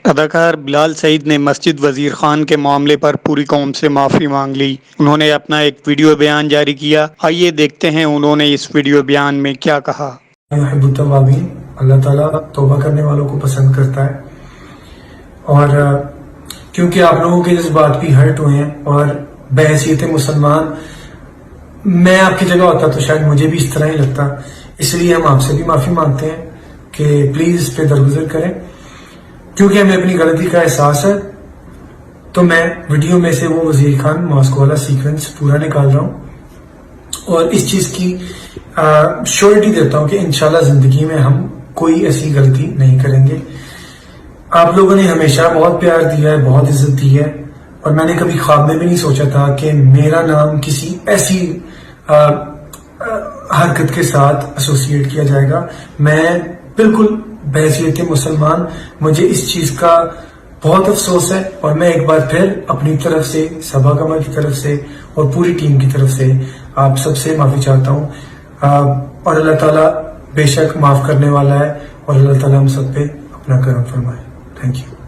اداکار بلال سعید نے مسجد وزیر خان کے معاملے پر پوری قوم سے معافی مانگ لی۔ انہوں نے اپنا ایک ویڈیو بیان جاری کیا، آئیے دیکھتے ہیں انہوں نے اس ویڈیو بیان میں کیا کہا۔ یحب التوابین، اللہ تعالیٰ توبہ کرنے والوں کو پسند کرتا ہے، اور کیونکہ آپ لوگوں کے جذبات بھی ہرٹ ہوئے ہیں اور بحیثیت مسلمان میں آپ کی جگہ ہوتا تو شاید مجھے بھی اس طرح ہی لگتا، اس لیے ہم آپ سے بھی معافی مانگتے ہیں کہ پلیز اس پہ درگزر کریں، کیونکہ ہمیں اپنی غلطی کا احساس ہے۔ تو میں ویڈیو میں سے وہ وزیر خان ماسک والا سیکوینس پورا نکال رہا ہوں اور اس چیز کی شیورٹی دیتا ہوں کہ انشاءاللہ زندگی میں ہم کوئی ایسی غلطی نہیں کریں گے۔ آپ لوگوں نے ہمیشہ بہت پیار دیا ہے، بہت عزت دی ہے، اور میں نے کبھی خواب میں بھی نہیں سوچا تھا کہ میرا نام کسی ایسی حرکت کے ساتھ ایسوسیٹ کیا جائے گا۔ میں بالکل بحیثیت مسلمان مجھے اس چیز کا بہت افسوس ہے، اور میں ایک بار پھر اپنی طرف سے، صبا کمر کی طرف سے اور پوری ٹیم کی طرف سے آپ سب سے معافی چاہتا ہوں، اور اللہ تعالیٰ بے شک معاف کرنے والا ہے، اور اللہ تعالیٰ ہم سب پہ اپنا کرم فرمائے۔ Thank you.